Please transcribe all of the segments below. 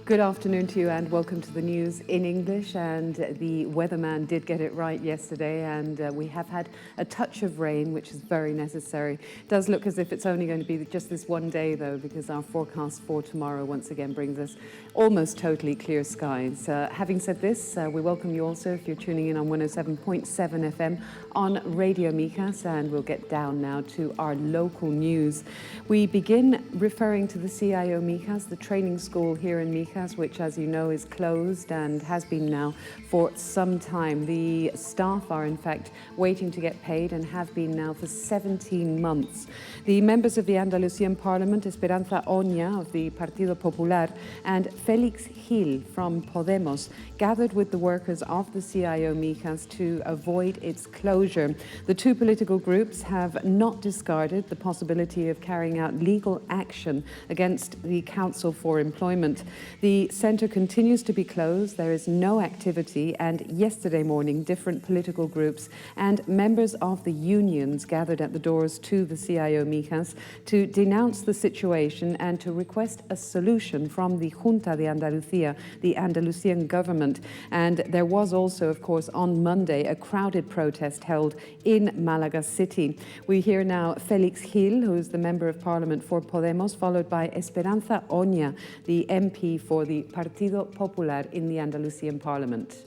Good afternoon to you and welcome to the news in English. And the weatherman did get it right yesterday, and we have had a touch of rain, which is very necessary. It does look as if it's only going to be just this one day though, because our forecast for tomorrow once again brings us almost totally clear skies. Having said this, we welcome you also if you're tuning in on 107.7 FM on Radio Mijas, and we'll get down now to our local news. We begin referring to the CIO Mijas, the training school here in Mijas, which, as you know, is closed and has been now for some time. The staff are, in fact, waiting to get paid and have been now for 17 months. The members of the Andalusian Parliament, Esperanza Oña of the Partido Popular and Felix Gil from Podemos, gathered with the workers of the CIO Mijas to avoid its closure. The two political groups have not discarded the possibility of carrying out legal action against the Council for Employment. The centre continues to be closed, there is no activity, and yesterday morning different political groups and members of the unions gathered at the doors to the CIO Mijas to denounce the situation and to request a solution from the Junta de Andalucía, the Andalusian government. And there was also, of course, on Monday a crowded protest held in Malaga City. We hear now Felix Gil, who is the Member of Parliament for Podemos, followed by Esperanza Oña, the MP for the Partido Popular in the Andalusian Parliament.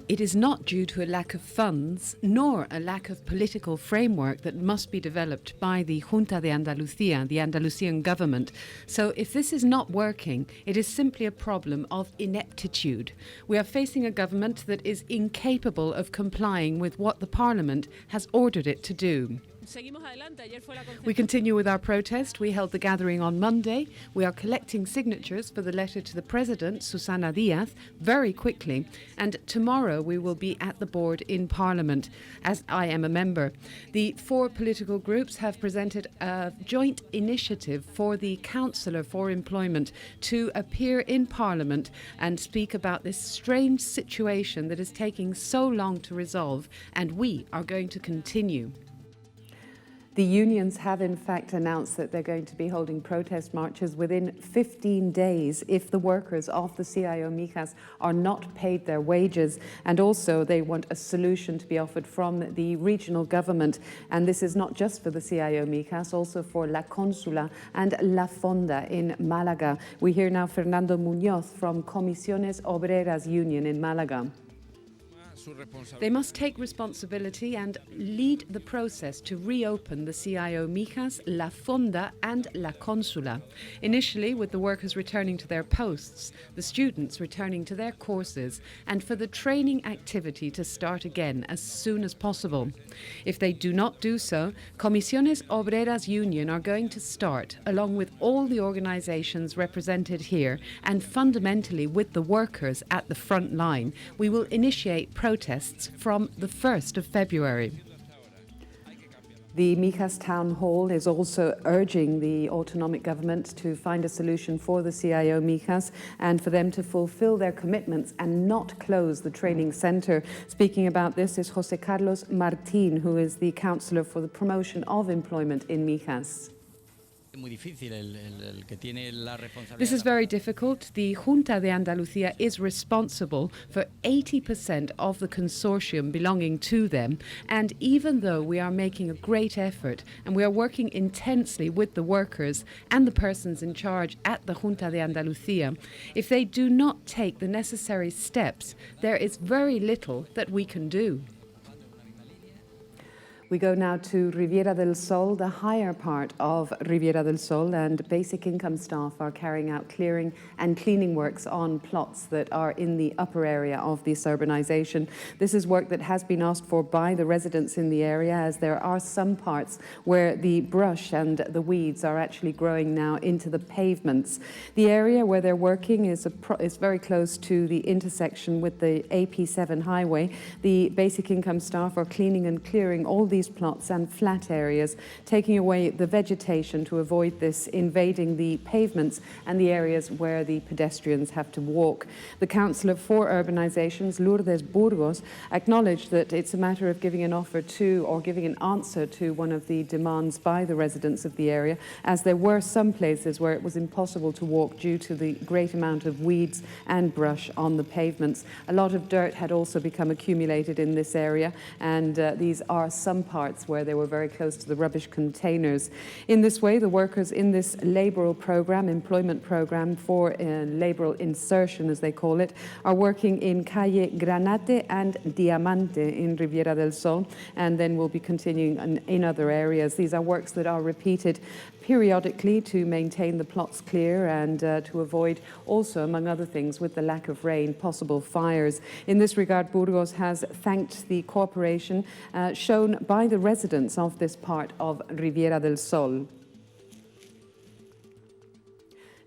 It is not due to a lack of funds nor a lack of political framework that must be developed by the Junta de Andalucía, the Andalusian government. So if this is not working, it is simply a problem of ineptitude. We are facing a government that is incapable of complying with what the Parliament has ordered it to do. We continue with our protest. We held the gathering on Monday. We are collecting signatures for the letter to the President, Susana Díaz, very quickly. And tomorrow we will be at the board in Parliament, as I am a member. The four political groups have presented a joint initiative for the Councillor for Employment to appear in Parliament and speak about this strange situation that is taking so long to resolve, and we are going to continue. The unions have in fact announced that they're going to be holding protest marches within 15 days if the workers of the CIO Mijas are not paid their wages, and also they want a solution to be offered from the regional government. And this is not just for the CIO Mijas, also for La Consula and La Fonda in Malaga. We hear now Fernando Muñoz from Comisiones Obreras Union in Malaga. They must take responsibility and lead the process to reopen the CIO Mijas, La Fonda and La Consula. Initially with the workers returning to their posts, the students returning to their courses, and for the training activity to start again as soon as possible. If they do not do so, Comisiones Obreras Union are going to start, along with all the organizations represented here and fundamentally with the workers at the front line. We will initiate protests from the 1st of February. The Mijas Town Hall is also urging the autonomic government to find a solution for the CIO Mijas and for them to fulfill their commitments and not close the training centre. Speaking about this is José Carlos Martín, who is the councillor for the promotion of employment in Mijas. This is very difficult. The Junta de Andalucía is responsible for 80% of the consortium belonging to them, and even though we are making a great effort and we are working intensely with the workers and the persons in charge at the Junta de Andalucía, if they do not take the necessary steps, there is very little that we can do. We go now to Riviera del Sol, the higher part of Riviera del Sol, and basic income staff are carrying out clearing and cleaning works on plots that are in the upper area of this urbanization. This is work that has been asked for by the residents in the area, as there are some parts where the brush and the weeds are actually growing now into the pavements. The area where they're working is very close to the intersection with the AP7 highway. The basic income staff are cleaning and clearing all these these plots and flat areas, taking away the vegetation to avoid this invading the pavements and the areas where the pedestrians have to walk. The Councillor for Urbanizations, Lourdes Burgos, acknowledged that it's a matter of giving an offer to, or giving an answer to, one of the demands by the residents of the area, as there were some places where it was impossible to walk due to the great amount of weeds and brush on the pavements. A lot of dirt had also become accumulated in this area, and these are some parts where they were very close to the rubbish containers. In this way, the workers in this laboral program, employment program for laboral insertion, as they call it, are working in Calle Granate and Diamante in Riviera del Sol, and then will be continuing in other areas. These are works that are repeated periodically to maintain the plots clear and to avoid also, among other things, with the lack of rain, possible fires. In this regard, Burgos has thanked the cooperation shown by the residents of this part of Riviera del Sol.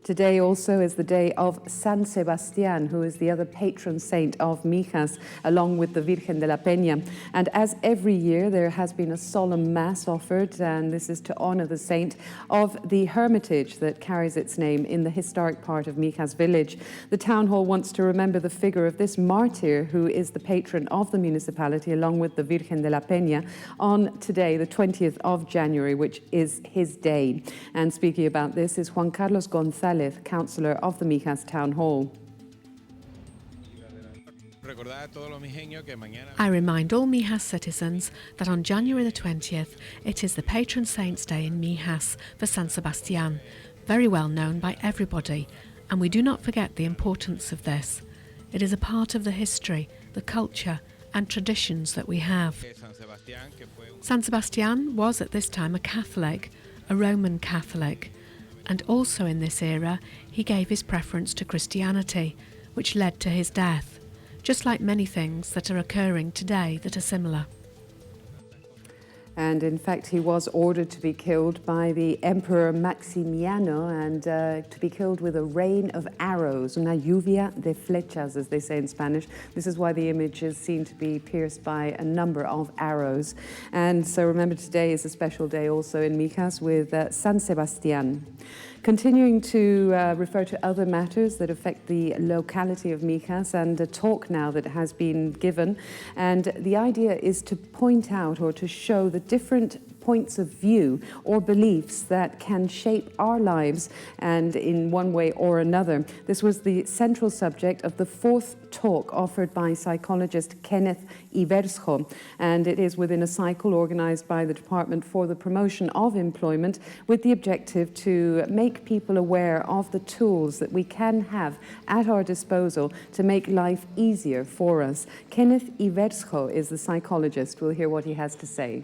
Today also is the day of San Sebastián, who is the other patron saint of Mijas, along with the Virgen de la Peña. And as every year, there has been a solemn mass offered, and this is to honor the saint of the hermitage that carries its name in the historic part of Mijas village. The town hall wants to remember the figure of this martyr, who is the patron of the municipality, along with the Virgen de la Peña, on today, the 20th of January, which is his day. And speaking about this is Juan Carlos González, Councillor of the Mijas Town Hall. I remind all Mijas citizens that on January the 20th, it is the patron saint's day in Mijas for San Sebastián, very well known by everybody, and we do not forget the importance of this. It is a part of the history, the culture and traditions that we have. San Sebastián was at this time a Catholic, a Roman Catholic, and also in this era he gave his preference to Christianity, which led to his death, just like many things that are occurring today that are similar. And in fact, he was ordered to be killed by the Emperor Maximiano, and to be killed with a rain of arrows, una lluvia de flechas, as they say in Spanish. This is why the image is seen to be pierced by a number of arrows. And so remember, today is a special day also in Mijas with San Sebastián. Continuing to refer to other matters that affect the locality of Mijas, and a talk now that has been given. And the idea is to point out or to show the different points of view or beliefs that can shape our lives, and in one way or another. This was the central subject of the fourth talk offered by psychologist Kenneth Iversjo, and it is within a cycle organized by the Department for the Promotion of Employment, with the objective to make people aware of the tools that we can have at our disposal to make life easier for us. Kenneth Iversjo is the psychologist. We'll hear what he has to say.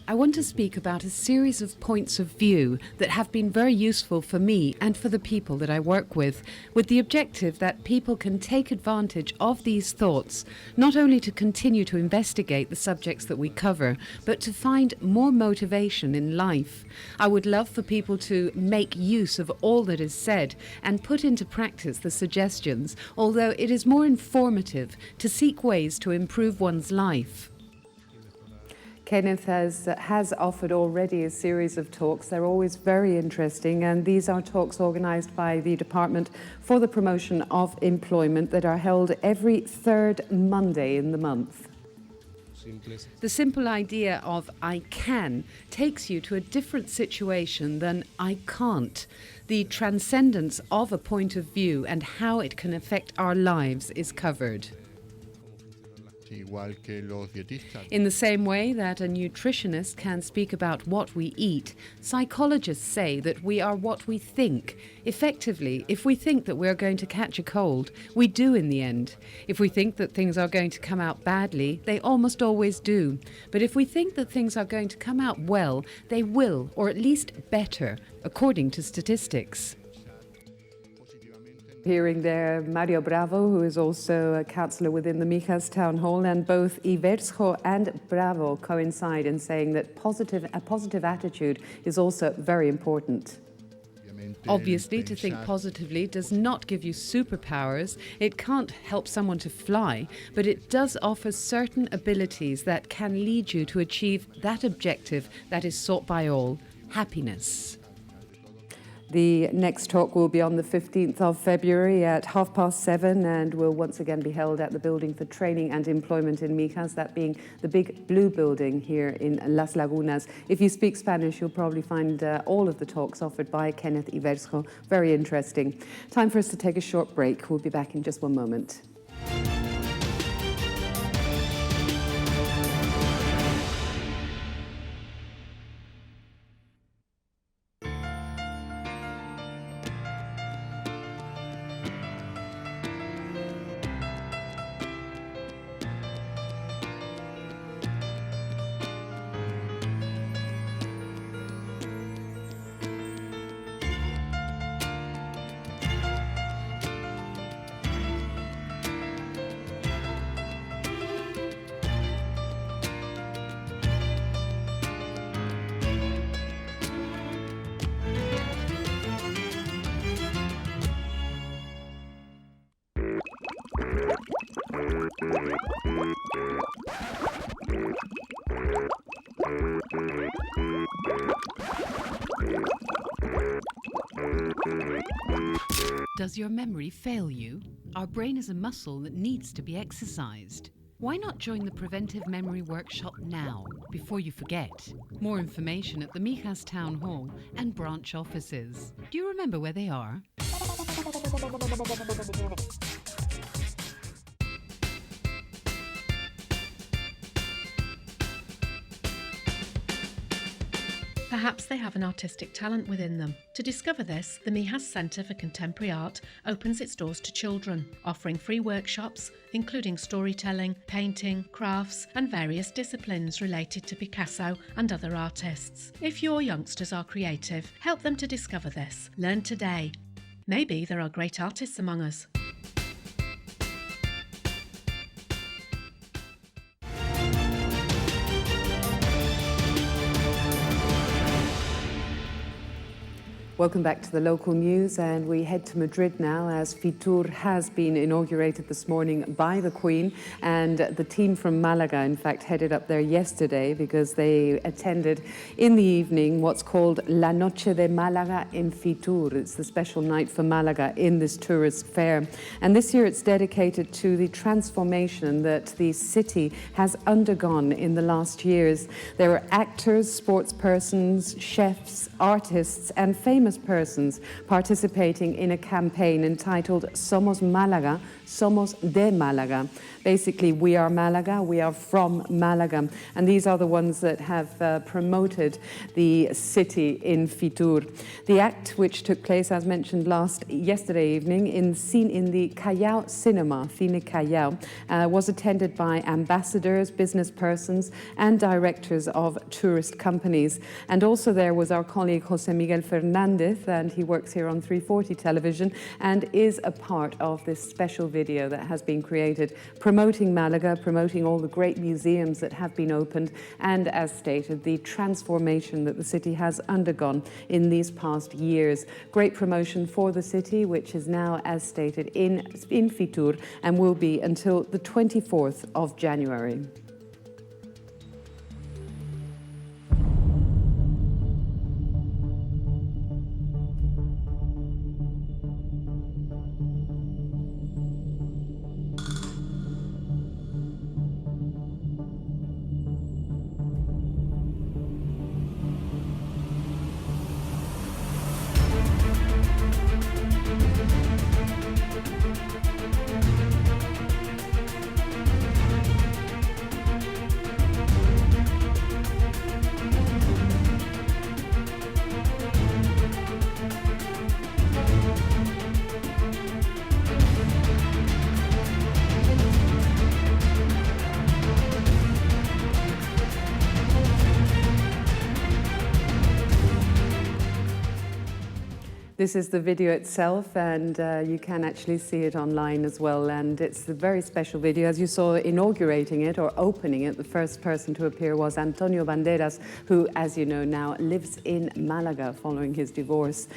I want to speak about a series of points of view that have been very useful for me and for the people that I work with the objective that people can take advantage of these thoughts, not only to continue to investigate the subjects that we cover, but to find more motivation in life. I would love for people to make use of all that is said and put into practice the suggestions, although it is more informative to seek ways to improve one's life. Kenneth has offered already a series of talks. They're always very interesting, and these are talks organised by the Department for the Promotion of Employment that are held every third Monday in the month. The simple idea of I can takes you to a different situation than I can't. The transcendence of a point of view and how it can affect our lives is covered. In the same way that a nutritionist can speak about what we eat, psychologists say that we are what we think. Effectively, if we think that we're going to catch a cold, we do in the end. If we think that things are going to come out badly, they almost always do. But if we think that things are going to come out well, they will, or at least better, according to statistics. Hearing there Mario Bravo, who is also a councillor within the Mijas Town Hall, and both Iversjo and Bravo coincide in saying that a positive attitude is also very important. Obviously, to think positively does not give you superpowers. It can't help someone to fly, but it does offer certain abilities that can lead you to achieve that objective that is sought by all, happiness. The next talk will be on the 15th of February at 7:30 and will once again be held at the Building for Training and Employment in Mijas, that being the big blue building here in Las Lagunas. If you speak Spanish, you'll probably find all of the talks offered by Kenneth Iversco very interesting. Time for us to take a short break. We'll be back in just one moment. Does your memory fail you? Our brain is a muscle that needs to be exercised. Why not join the Preventive Memory Workshop now, before you forget? More information at the Mijas Town Hall and branch offices. Do you remember where they are? Perhaps they have an artistic talent within them. To discover this, the Mijas Centre for Contemporary Art opens its doors to children, offering free workshops, including storytelling, painting, crafts, and various disciplines related to Picasso and other artists. If your youngsters are creative, help them to discover this. Learn today. Maybe there are great artists among us. Welcome back to the local news, and we head to Madrid now as Fitur has been inaugurated this morning by the Queen, and the team from Malaga in fact headed up there yesterday because they attended in the evening what's called La Noche de Málaga en Fitur. It's the special night for Malaga in this tourist fair, and this year it's dedicated to the transformation that the city has undergone in the last years. There were actors, sports persons, chefs, artists and famous persons participating in a campaign entitled Somos Málaga, Somos de Málaga. Basically, we are Malaga, we are from Malaga. And these are the ones that have promoted the city in Fitur. The act, which took place, as mentioned yesterday evening, in the Callao Cinema, Cine Callao, was attended by ambassadors, business persons, and directors of tourist companies. And also there was our colleague José Miguel Fernández, and he works here on 340 television and is a part of this special video that has been created, promoting Malaga, promoting all the great museums that have been opened, and as stated, the transformation that the city has undergone in these past years. Great promotion for the city, which is now, as stated, in Fitur and will be until the 24th of January. This is the video itself, and you can actually see it online as well. And it's a very special video. As you saw inaugurating it or opening it, the first person to appear was Antonio Banderas, who, as you know now, lives in Malaga following his divorce.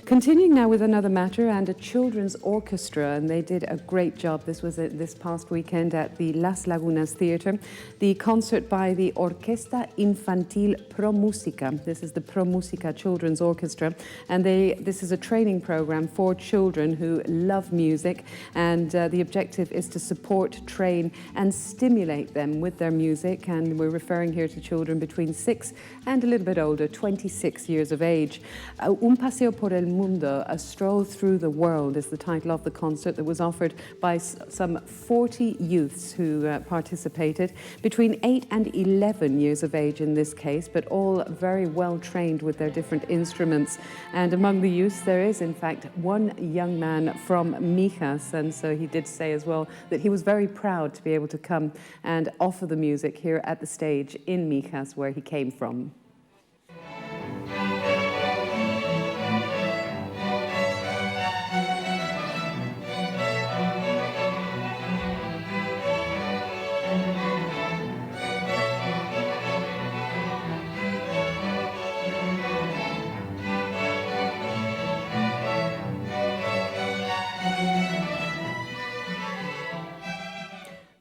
Continuing now with another matter and a children's orchestra, and they did a great job. This was this past weekend at the Las Lagunas Theatre. The concert by the Orquesta Infantil Pro Musica. This is the Pro Musica Children's Orchestra, and this is a training program for children who love music, and the objective is to support, train and stimulate them with their music, and we're referring here to children between 6 and a little bit older, 26 years of age. Un paseo por el mundo, a stroll through the world is the title of the concert that was offered by some 40 youths who participated, between 8 and 11 years of age in this case, but all very well trained with their different instruments. And among the youths there is in fact one young man from Mijas, and so he did say as well that he was very proud to be able to come and offer the music here at the stage in Mijas, where he came from.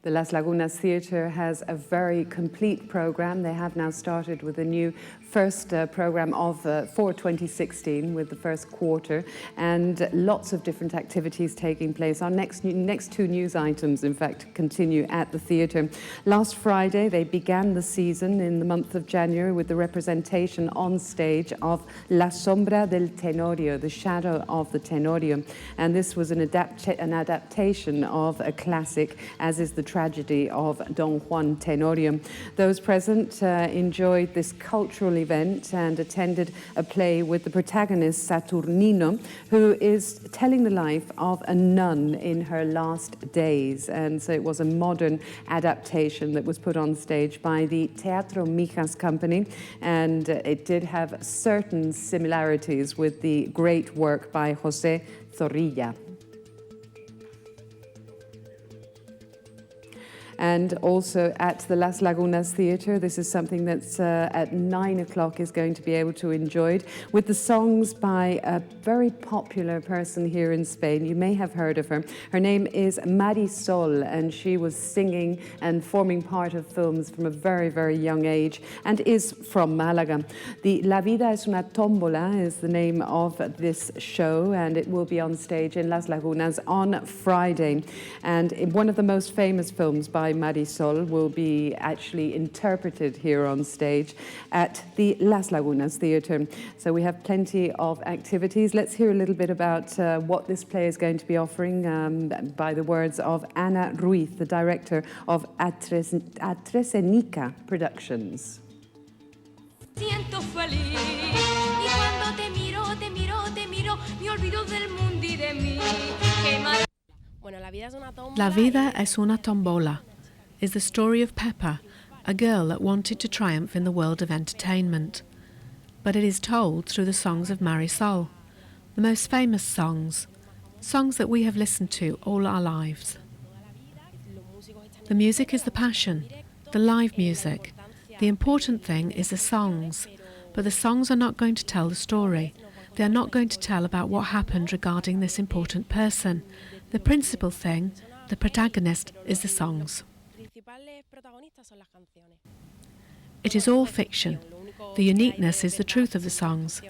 The Las Lagunas Theatre has a very complete program. They have now started with a new first program for 2016 with the first quarter, and lots of different activities taking place. Our next two news items, in fact, continue at the theatre. Last Friday, they began the season in the month of January with the representation on stage of La Sombra del Tenorio, the shadow of the Tenorio. And this was an adaptation of a classic, as is the tragedy of Don Juan Tenorio. Those present enjoyed this cultural event and attended a play with the protagonist Saturnino, who is telling the life of a nun in her last days. And so it was a modern adaptation that was put on stage by the Teatro Mijas company, and it did have certain similarities with the great work by José Zorrilla. And also at the Las Lagunas Theatre, this is something that's at 9 o'clock is going to be able to enjoy it, with the songs by a very popular person here in Spain. You may have heard of her. Her name is Marisol, and she was singing and forming part of films from a very, very young age, and is from Malaga. The La Vida es una tómbola is the name of this show, and it will be on stage in Las Lagunas on Friday. And one of the most famous films by Marisol will be actually interpreted here on stage at the Las Lagunas Theatre. So we have plenty of activities. Let's hear a little bit about what this play is going to be offering by the words of Ana Ruiz, the director of Atresenica Productions. Siento feliz y cuando te miro, me olvido del mundo y de mí. La Vida es una Tombola is the story of Peppa, a girl that wanted to triumph in the world of entertainment. But it is told through the songs of Marisol, the most famous songs that we have listened to all our lives. The music is the passion, the live music. The important thing is the songs, but the songs are not going to tell the story. They are not going to tell about what happened regarding this important person. The principal thing, the protagonist, is the songs. It is all fiction. The uniqueness is the truth of the songs.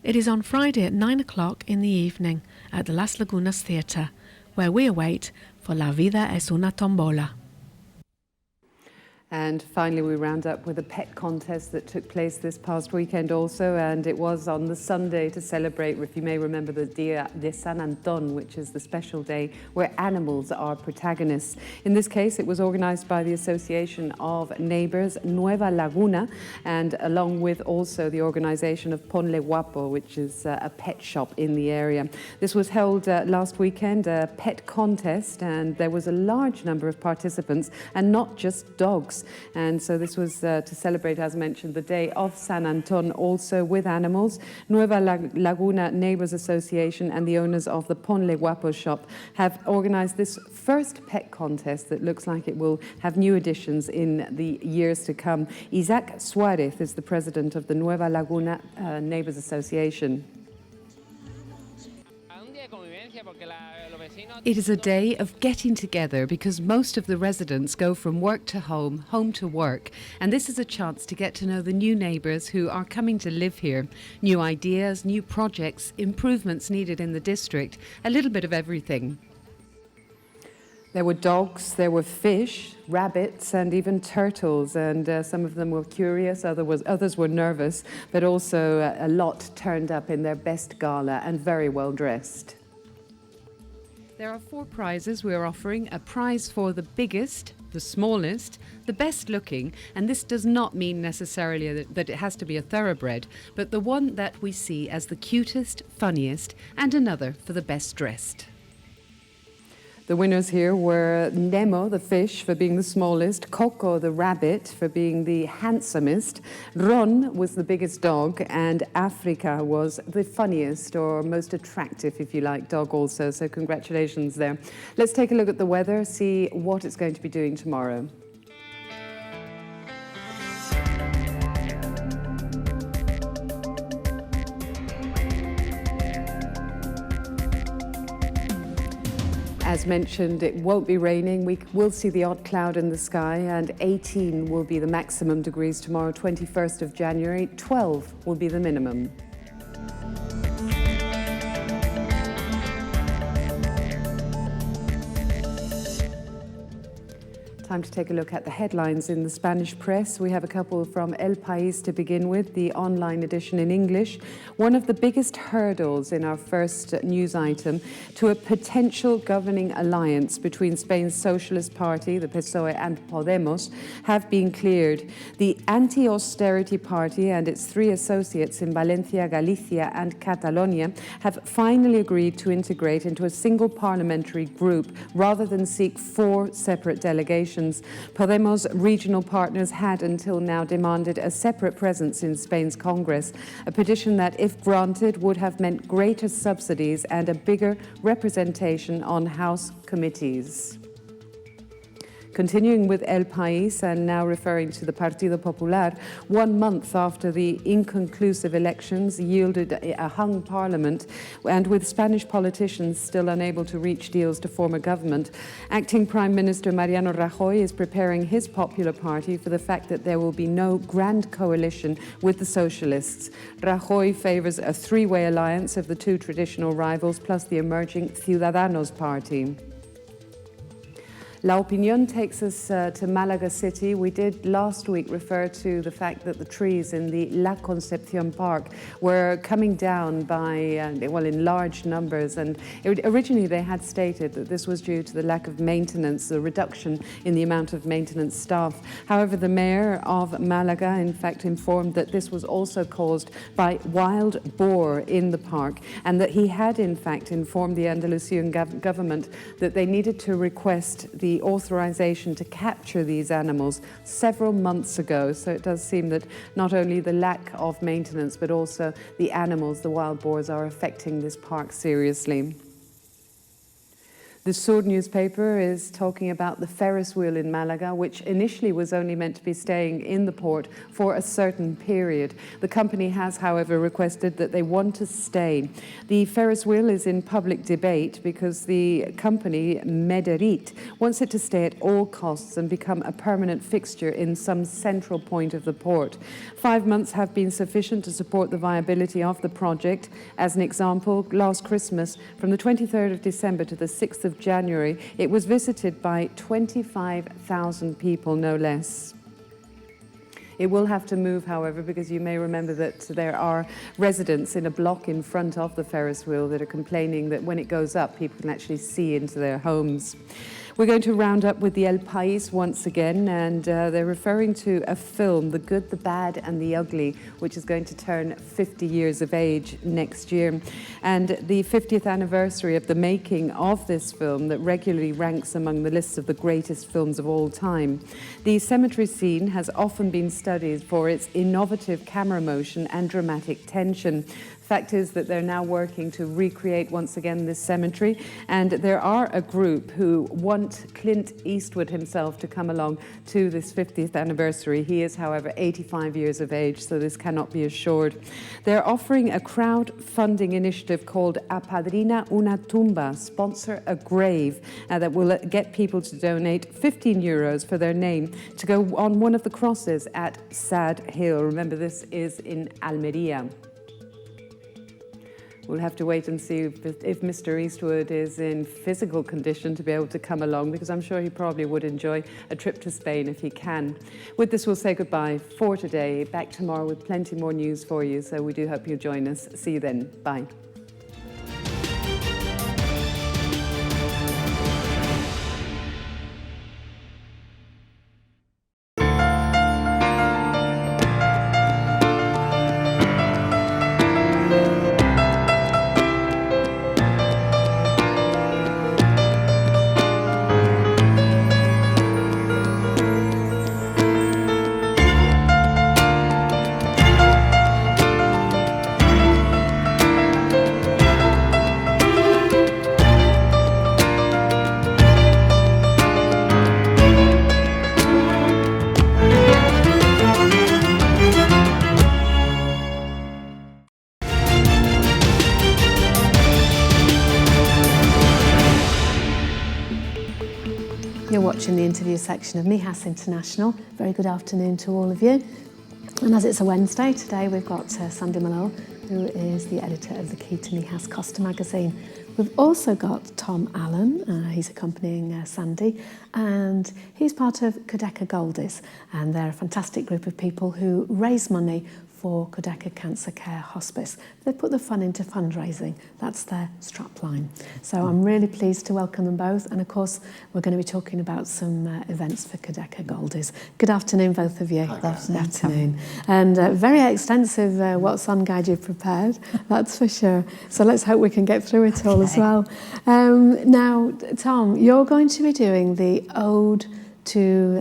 It is on Friday at 9 o'clock in the evening at the Las Lagunas Theatre, where we await for La Vida es una Tombola. And finally, we round up with a pet contest that took place this past weekend also, and it was on the Sunday to celebrate, if you may remember, the Dia de San Anton, which is the special day where animals are protagonists. In this case, it was organised by the Association of Neighbours Nueva Laguna, and along with also the organisation of Ponle Guapo, which is a pet shop in the area. This was held last weekend, a pet contest, and there was a large number of participants, and not just dogs. Moss. And so this was to celebrate, as mentioned, the day of San Anton, also with animals. Nueva Laguna Neighbours Association and the owners of the Ponle Guapo shop have organised this first pet contest that looks like it will have new additions in the years to come. Isaac Suarez is the president of the Nueva Laguna Neighbours Association. It is a day of getting together because most of the residents go from work to home, home to work, and this is a chance to get to know the new neighbours who are coming to live here. New ideas, new projects, improvements needed in the district, a little bit of everything. There were dogs, there were fish, rabbits, and even turtles, and some of them were curious, others were nervous, but also a lot turned up in their best gala and very well dressed. There are 4 prizes we're offering: a prize for the biggest, the smallest, the best looking, and this does not mean necessarily that it has to be a thoroughbred, but the one that we see as the cutest, funniest, and another for the best dressed. The winners here were Nemo, the fish, for being the smallest, Coco, the rabbit, for being the handsomest, Ron was the biggest dog, and Africa was the funniest or most attractive, if you like, dog also. So congratulations there. Let's take a look at the weather, see what it's going to be doing tomorrow. As mentioned, it won't be raining. We will see the odd cloud in the sky, and 18 will be the maximum degrees tomorrow, 21st of January. 12 will be the minimum. Time to take a look at the headlines in the Spanish press. We have a couple from El País to begin with, the online edition in English. One of the biggest hurdles in our first news item to a potential governing alliance between Spain's Socialist Party, the PSOE, and Podemos have been cleared. The Anti-Austerity Party and its 3 associates in Valencia, Galicia, and Catalonia have finally agreed to integrate into a single parliamentary group rather than seek 4 separate delegations. Podemos' regional partners had until now demanded a separate presence in Spain's Congress, a petition that, if granted, would have meant greater subsidies and a bigger representation on House committees. Continuing with El País and now referring to the Partido Popular, 1 month after the inconclusive elections yielded a hung parliament and with Spanish politicians still unable to reach deals to form a government, acting Prime Minister Mariano Rajoy is preparing his Popular Party for the fact that there will be no grand coalition with the socialists. Rajoy favours a 3-way alliance of the 2 traditional rivals plus the emerging Ciudadanos Party. La Opinión takes us to Malaga City. We did last week refer to the fact that the trees in the La Concepción Park were coming down by, in large numbers. And originally they had stated that this was due to the lack of maintenance, the reduction in the amount of maintenance staff. However, the mayor of Malaga, in fact, informed that this was also caused by wild boar in the park, and that he had, in fact, informed the Andalusian government that they needed to request the authorization to capture these animals several months ago. So it does seem that not only the lack of maintenance, but also the animals, the wild boars, are affecting this park seriously. The Sur newspaper is talking about the Ferris wheel in Malaga, which initially was only meant to be staying in the port for a certain period. The company has, however, requested that they want to stay. The Ferris wheel is in public debate because the company, Mederit, wants it to stay at all costs and become a permanent fixture in some central point of the port. 5 months have been sufficient to support the viability of the project. As an example, last Christmas, from the 23rd of December to the 6th of January, it was visited by 25,000 people, no less. It will have to move, however, because you may remember that there are residents in a block in front of the Ferris wheel that are complaining that when it goes up, people can actually see into their homes. We're going to round up with the El País once again, and they're referring to a film, The Good, the Bad and the Ugly, which is going to turn 50 years of age next year. And the 50th anniversary of the making of this film that regularly ranks among the lists of the greatest films of all time. The cemetery scene has often been studied for its innovative camera motion and dramatic tension. Fact is that they're now working to recreate once again this cemetery, and there are a group who want Clint Eastwood himself to come along to this 50th anniversary. He is, however, 85 years of age, so this cannot be assured. They're offering a crowdfunding initiative called Apadrina una tumba, sponsor a grave, that will get people to donate €15 for their name to go on one of the crosses at Sad Hill. Remember, this is in Almería. We'll have to wait and see if Mr. Eastwood is in physical condition to be able to come along, because I'm sure he probably would enjoy a trip to Spain if he can. With this, we'll say goodbye for today. Back tomorrow with plenty more news for you, so we do hope you'll join us. See you then. Bye. You're watching the interview section of Mijas International. Very good afternoon to all of you. And as it's a Wednesday, today we've got Sandy Malone, who is the editor of the Key to Mijas Costa magazine. We've also got Tom Allen, he's accompanying Sandy, and he's part of Codeca Goldies, and they're a fantastic group of people who raise money for Codeca Cancer Care Hospice. They put the fun into fundraising. That's their strapline. So I'm really pleased to welcome them both. And of course, we're going to be talking about some events for Codeca Goldies. Good afternoon, both of you. Hi, good afternoon. And very extensive What's On guide you've prepared, that's for sure. So let's hope we can get through it all as well. Now, Tom, you're going to be doing the Ode to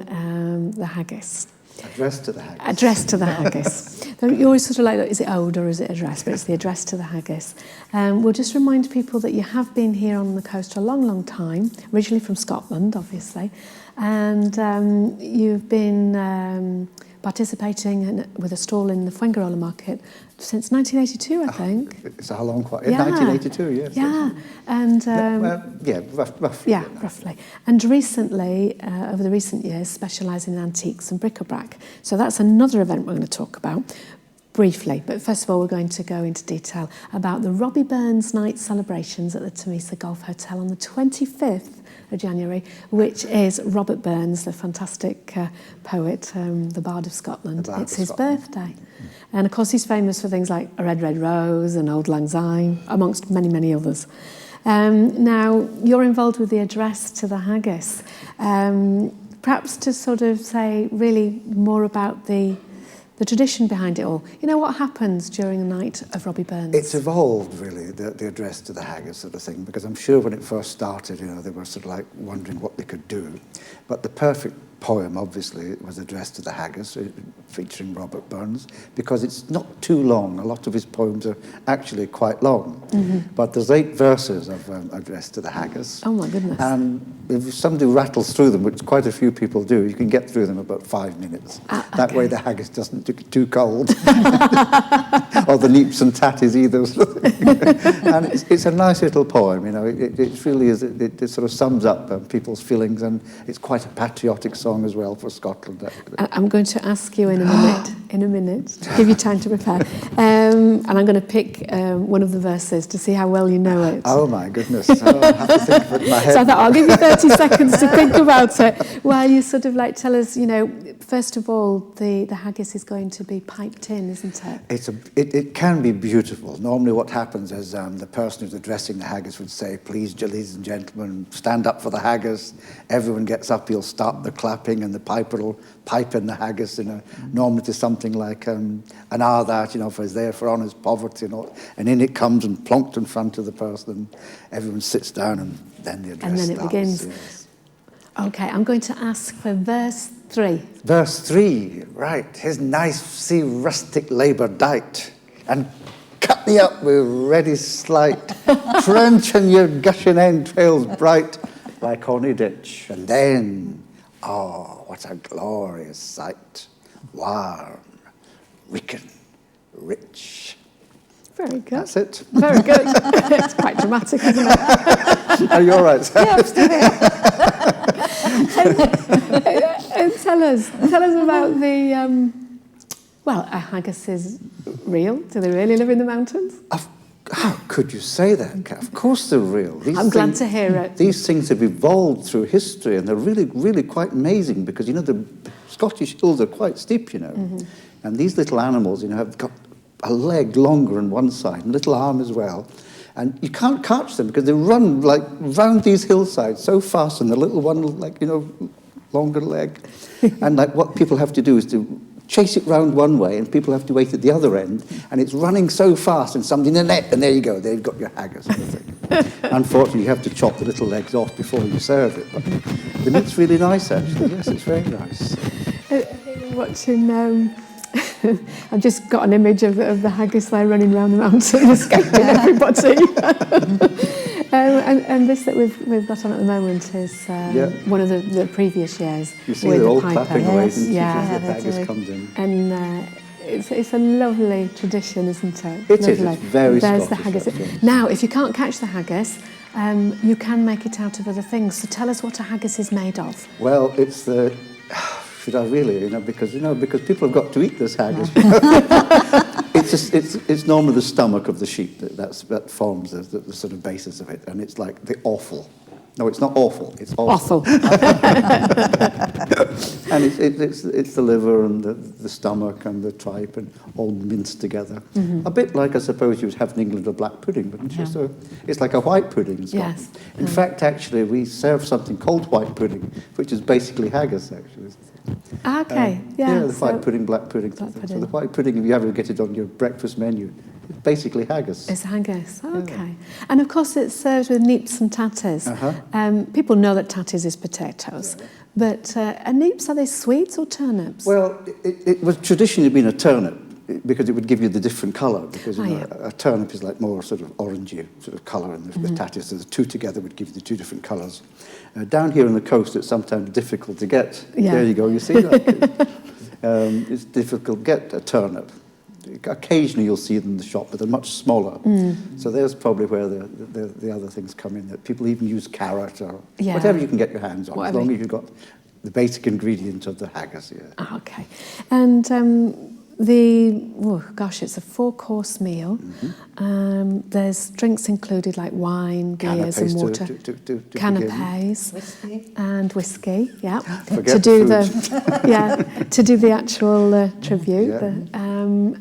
the Haggis. Address to the Haggis. Address to the Haggis. You always sort of like, is it ode or is it address? But it's the address to the Haggis. We'll just remind people that you have been here on the coast a long, long time, originally from Scotland, obviously, and you've been participating with a stall in the Fuengirola market since 1982, I think. It's a long quite. Yeah. 1982, yes. Yeah, and roughly. Yeah, roughly. And recently, over the recent years, specialising in antiques and bric-a-brac. So that's another event we're going to talk about briefly. But first of all, we're going to go into detail about the Robbie Burns Night celebrations at the Temesa Golf Hotel on the 25th of January, which is Robert Burns, the fantastic poet, the Bard of Scotland. It's his birthday. And of course, he's famous for things like A Red, Red Rose and Auld Lang Syne, amongst many, many others. Now, you're involved with the address to the Haggis. Perhaps to sort of say really more about the tradition behind it all. You know, what happens during the night of Robbie Burns? It's evolved, really, the address to the Haggis sort of thing, because I'm sure when it first started, you know, they were sort of like wondering what they could do. But the perfect poem, obviously, was addressed to the Haggis, featuring Robert Burns, because it's not too long. A lot of his poems are actually quite long. Mm-hmm. But there's 8 verses of addressed to the Haggis. Oh, my goodness. And if somebody rattles through them, which quite a few people do, you can get through them in about 5 minutes. That way the Haggis doesn't get too cold. Or the neeps and tatties either. And it's a nice little poem, you know. It really is, it sort of sums up people's feelings, and it's quite a patriotic song as well for Scotland. I'm going to ask you in a minute in a minute, give you time to prepare. And I'm going to pick one of the verses to see how well you know it. Oh my goodness, oh, I have to think of it in my head. So I thought I'll give you 30 seconds to think about it while you sort of like tell us, you know, first of all, the haggis is going to be piped in, isn't it? It can be beautiful. Normally what happens is the person who's addressing the haggis would say, please, ladies and gentlemen, stand up for the haggis. Everyone gets up, he'll start the clapping and the piper will pipe in the haggis, you know, normally to something like an hour that, you know, for his there for honest poverty, you know, and in it comes and plonked in front of the person and everyone sits down and then the address starts. And then it begins. Yes. Okay, I'm going to ask for verse 3. Verse 3, right. His knife see rustic labour dight, and cut thee up with ready slight, trenching your gushing entrails bright, like honey ditch. And then, oh, what a glorious sight, warm, reeking, rich. Very good. That's it. Very good. It's quite dramatic, isn't it? Are you all right? Yeah, I'm still here. And tell us about the, well, are haggises real? Do they really live in the mountains? How could you say that, Kat? Of course they're real. I'm glad to hear it. These things have evolved through history, and they're really, really quite amazing because, you know, the Scottish hills are quite steep, you know. Mm-hmm. And these little animals, you know, have got a leg longer on one side, and a little arm as well. And you can't catch them because they run, like, round these hillsides so fast, and the little one, like, you know, longer leg. And, like, what people have to do is to chase it round one way, and people have to wait at the other end, and it's running so fast, and somebody in the net, and there you go, they've got your haggis. Unfortunately, you have to chop the little legs off before you serve it, but the meat's really nice, actually. Yes, it's very nice. Watching, I've just got an image of the haggis there running around the mountain, escaping everybody. And this that we've got on at the moment is one of the previous years. You see they're all clapping away, yes. and yeah, the haggis comes in. And it's a lovely tradition, isn't it? It is. It's very There's Scottish. the haggis. Yes. Now, if you can't catch the haggis, you can make it out of other things. So tell us what a haggis is made of. Well, it's the... Should I really? Because people have got to eat this haggis. It's normally the stomach of the sheep that forms the sort of basis of it, and it's like the offal. No, it's not awful. It's awful. And it's the liver and the stomach and the tripe and all minced together. Mm-hmm. A bit like I suppose you would have in England a black pudding, wouldn't you? So it's like a white pudding in Scotland. Yes. In fact, actually, we serve something called white pudding, which is basically haggis, actually. Okay, yeah. The white pudding, black pudding. So the white pudding, if you ever get it on your breakfast menu, it's basically haggis. It's haggis, okay. Yeah. And of course it's served with neeps and tatties. Uh-huh. People know that tatties is potatoes, but are neeps, are they sweets or turnips? Well, it was traditionally been a turnip, because it would give you the different colour, because a turnip is like more sort of orangey sort of colour, and the tatties, so the two together would give you the two different colours. Down here on the coast, it's sometimes difficult to get. Yeah. There you go, you see that? It's difficult to get a turnip. Occasionally you'll see them in the shop, but they're much smaller. So there's probably where the other things come in, that people even use carrot or whatever you can get your hands on, as long as you've got the basic ingredient of the haggis. Yeah. Okay. And it's a 4-course meal. Mm-hmm. There's drinks included like wine, beers and water. Canapés. Whiskey. And whiskey, yeah. To do the actual tribute. Yeah.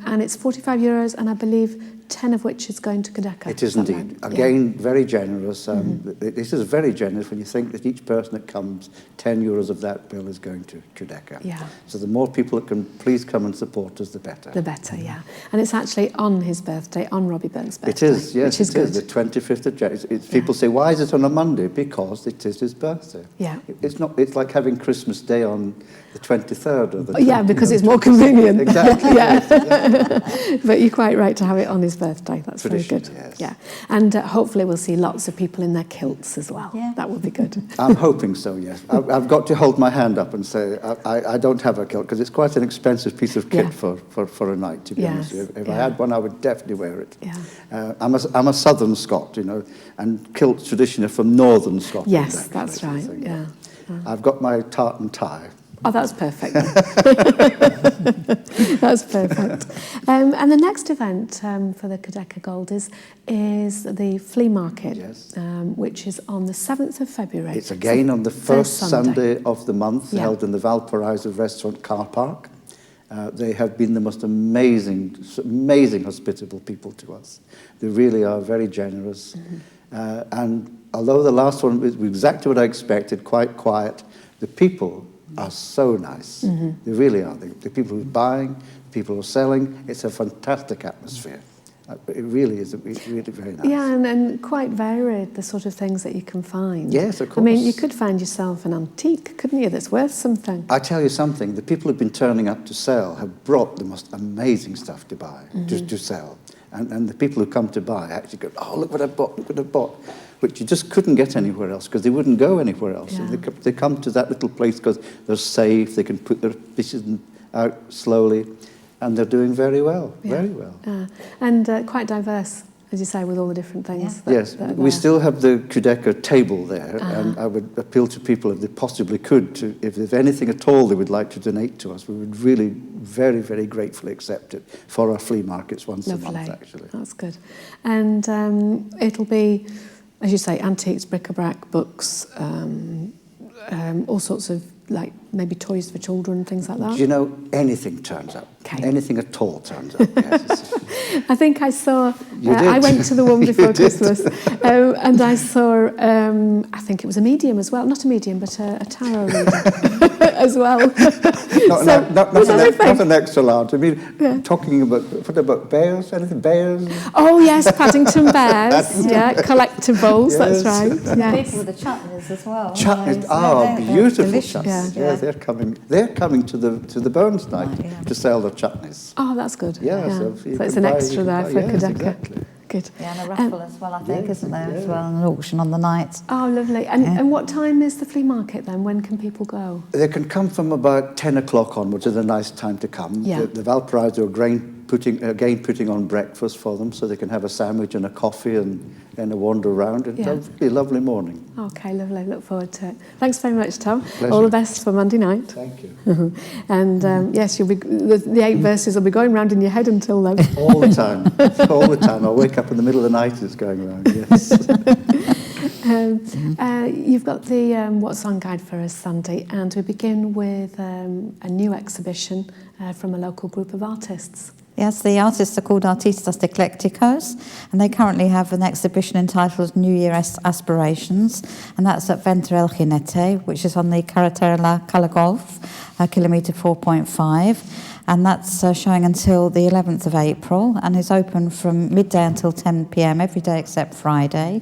And it's €45, and I believe 10 of which is going to Quedeca. It is indeed. Again, very generous. It is very generous when you think that each person that comes, €10 of that bill is going to Quedeca. Yeah. So the more people that can please come and support us, the better. The better, yeah. And it's actually on his birthday, on Robbie Burns' birthday. It is, yes, which is good. The 25th of January. People say, why is it on a Monday? Because it is his birthday. Yeah. It's like having Christmas Day on the 23rd. Or the yeah, because it's more convenient. Exactly. Yeah. But you're quite right to have it on his birthday. That's very good. Yes. Yeah. And hopefully we'll see lots of people in their kilts as well. Yeah. That would be good. I'm hoping so, yes. I've got to hold my hand up and say I don't have a kilt, because it's quite an expensive piece of kit for a night, to be honest with you. If I had one, I would definitely wear it. Yeah. I'm a southern Scot, and kilts traditionally are from northern Scotland. Yes, actually, that's right, yeah. I've got my tartan tie. Oh, that's perfect. That's perfect. And the next event for the Kudeka Goldies is the flea market, Yes. which is on the 7th of February. It's again on the first Sunday of the month, Yeah. held in the Valparaiso restaurant car park. They have been the most amazing hospitable people to us. They really are very generous. And although the last one was exactly what I expected, quite quiet, the people are so nice. They really are. The people who are buying, people who are selling, it's a fantastic atmosphere. It really is really very nice. Yeah, and quite varied, the sort of things that you can find. Yes, of course. I mean, you could find yourself an antique, couldn't you, that's worth something? I tell you something, the people who've been turning up to sell have brought the most amazing stuff to buy, to sell. And the people who come to buy actually go, oh, look what I bought, look what I bought, which you just couldn't get anywhere else because they wouldn't go anywhere else. Yeah. They come to that little place because they're safe, they can put their fishes out slowly, and they're doing very well, very well. And quite diverse, as you say, with all the different things. Yeah. Yes, we still have the Kudeka table there, and I would appeal to people if they possibly could, to, if there's anything at all they would like to donate to us, we would really very, very gratefully accept it for our flea markets once a month, actually. That's good. And it'll be, as you say, antiques, bric-a-brac, books, all sorts of, like, maybe toys for children, things like that. Do you know, anything turns up. Okay. Anything at all turns up, yes. I think I saw, You did. I went to the one before did. Christmas, and I saw, I think it was a medium as well, not a medium, but a tarot reader as well. Not an extra large. I mean, talking about, what about bears? Anything, bears? Oh yes, Paddington Bears, yeah, collectibles, that's right. Yeah. People with the chutneys as well. Chutneys, They're beautiful delicious. chutneys. Yeah. Yeah, they're coming to the Burns night to sell their chutneys. Oh, that's good. Yeah, So so you it's can an buy- extra you can there buy- for yes, Kudeka. exactly. Good. Yeah, and a raffle as well, I think, isn't there, as well, and an auction on the night. Oh, lovely. And what time is the flea market then? When can people go? They can come from about 10 o'clock onwards, is a nice time to come. Yeah. The Valparaiso are putting on breakfast for them so they can have a sandwich and a coffee and a wander around. It's a really lovely morning. Okay, lovely. Look forward to it. Thanks very much, Tom. Pleasure. All the best for Monday night. Thank you. And yes, you'll be the 8 verses will be going round in your head until then. All the time. All the time. I'll wake up in the middle of the night and it's going around, yes. You've got the What's On guide for us Sunday, and we begin with a new exhibition from a local group of artists. Yes, the artists are called Artistas Eclécticos, and they currently have an exhibition entitled New Year Aspirations, and that's at Ventre El Jinete, which is on the Carretera La Calagolf, kilometre 4.5, and that's showing until the 11th of April, and is open from midday until 10 p.m. every day except Friday.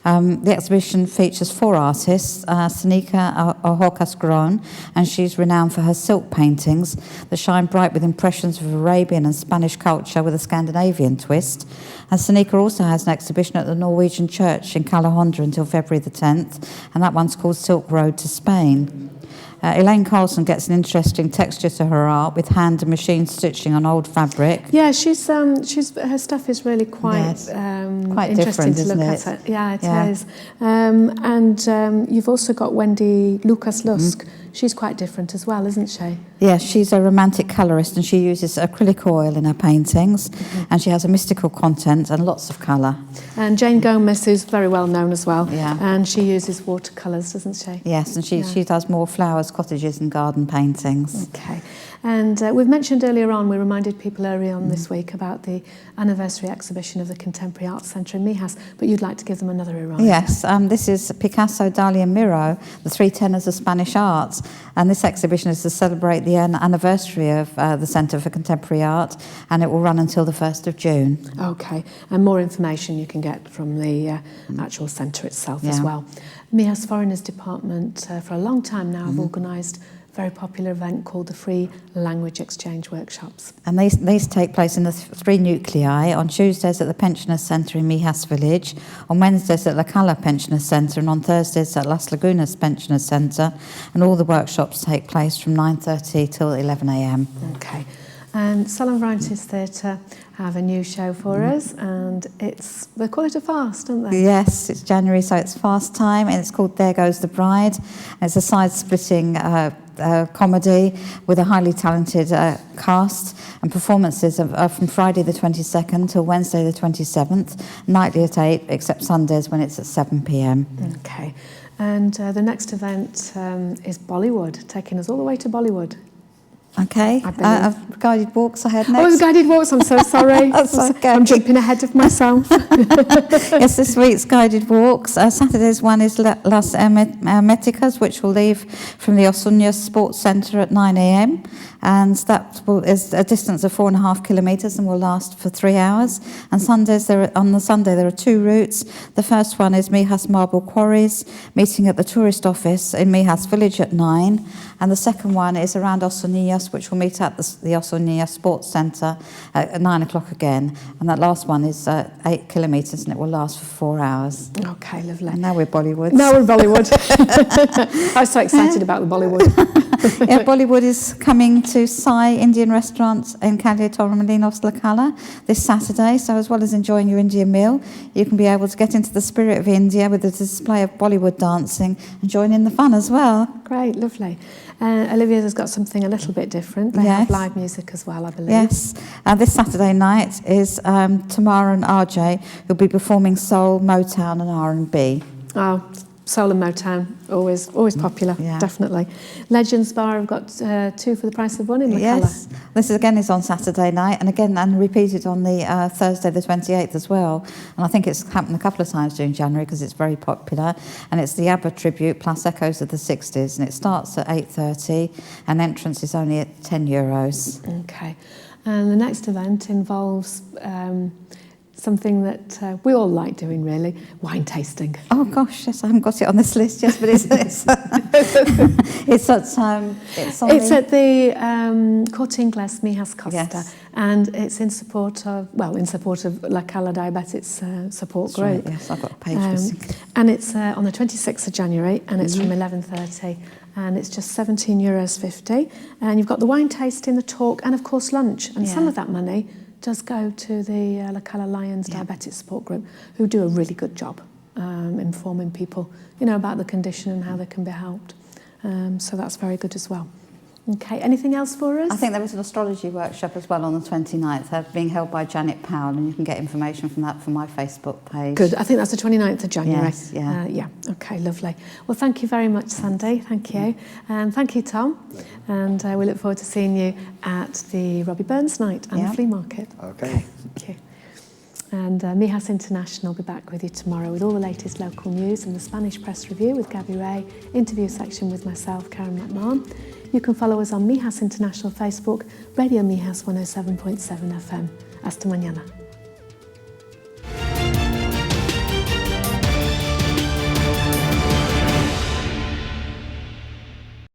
The exhibition features 4 artists, Sanika Ahokasgron, and she's renowned for her silk paintings that shine bright with impressions of Arabian and Spanish culture with a Scandinavian twist. And Sanika also has an exhibition at the Norwegian Church in Calahonda until February the 10th, and that one's called Silk Road to Spain. Elaine Carlson gets an interesting texture to her art with hand and machine stitching on old fabric. Yeah, she's her stuff is really quite quite interesting different, to look isn't at. Yeah, it is. And you've also got Wendy Lucas Lusk. She's quite different as well, isn't she? Yeah, she's a romantic colourist and she uses acrylic oil in her paintings, and she has a mystical content and lots of colour. And Jane Gomez is very well known as well. Yeah. And she uses watercolours, doesn't she? Yes, and she does more flowers, cottages and garden paintings. Okay. And we've mentioned earlier on, we reminded people earlier on this week about the anniversary exhibition of the Contemporary Arts Centre in Mijas, but you'd like to give them another reminder. Yes, this is Picasso, Dali and Miro, the 3 tenors of Spanish art. And this exhibition is to celebrate the anniversary of the Centre for Contemporary Art, and it will run until the 1st of June. Okay, and more information you can get from the actual centre itself as well. Mijas Foreigners Department, for a long time now, have organised a very popular event called the Free Language Exchange Workshops. And these take place in the 3 nuclei, on Tuesdays at the Pensioners Centre in Mijas Village, on Wednesdays at La Cala Pensioners Centre, and on Thursdays at Las Lagunas Pensioners Centre. And all the workshops take place from 9:30 till 11 a.m. Okay. And Salon Varieties Theatre have a new show for us, and they call it a fast, don't they? Yes, it's January, so it's fast time, and it's called There Goes the Bride. It's a side-splitting comedy with a highly talented cast, And performances are from Friday the 22nd till Wednesday the 27th, nightly at 8, except Sundays when it's at 7 p.m. Okay. And the next event is Bollywood, taking us all the way to Bollywood. Okay, guided walks ahead next. Oh, guided walks, I'm so sorry. Okay. I'm jumping ahead of myself. Yes, this week's guided walks. Saturday's one is Las Herméticas, which will leave from the Osunya Sports Centre at 9 a.m. And that is a distance of 4.5 kilometres and will last for 3 hours. And on the Sunday there are 2 routes. The first one is Mijas Marble Quarries, meeting at the tourist office in Mijas Village at 9. And the second one is around Osunya, which will meet at the Osunya Sports Centre at 9 o'clock again. And that last one is 8 kilometres and it will last for 4 hours. Okay, lovely. And now we're Bollywood. Now we're Bollywood. I was so excited about the Bollywood. Yeah, Bollywood is coming to Sai Indian restaurant in Calle Torremolinos La Cala this Saturday. So as well as enjoying your Indian meal, you can be able to get into the spirit of India with a display of Bollywood dancing and join in the fun as well. Great, lovely. Olivia's has got something a little bit different. They have live music as well, I believe. Yes. This Saturday night is Tamara and RJ who'll be performing soul, Motown and R&B. Oh, soul and Motown, always popular, definitely. Legends Bar have got 2 for the price of 1 in La Cala. Yes, this again is on Saturday night and repeated on the Thursday the 28th as well. And I think it's happened a couple of times during January because it's very popular. And it's the ABBA tribute plus Echoes of the 60s. And it starts at 8:30 and entrance is only at €10. Okay. And the next event involves something that we all like doing, really, wine tasting. Oh gosh, yes, I haven't got it on this list, yes, but it's at the Corte Inglés Mijas Costa, yes. And it's in support of La Cala Diabetes support group. Right, yes, I've got a page missing. And it's on the 26th of January, and it's from 11:30. And it's just €17.50. And you've got the wine tasting, the talk, and of course lunch. And some of that money does go to the La Cala Lions Diabetes Support Group, who do a really good job informing people, about the condition and how they can be helped. So that's very good as well. Okay, anything else for us? I think there was an astrology workshop as well on the 29th, being held by Janet Powell, and you can get information from that from my Facebook page. Good, I think that's the 29th of January. Yes, yeah. Okay, lovely. Well, thank you very much, Sandy, thank you. And thank you, Tom. And we look forward to seeing you at the Robbie Burns night and the flea market. Okay. Thank you. And Mijas International will be back with you tomorrow with all the latest local news and the Spanish Press Review with Gabby Ray, interview section with myself, Karen McMahon. You can follow us on Mijas International Facebook, Radio Mijas 107.7 FM. Hasta mañana.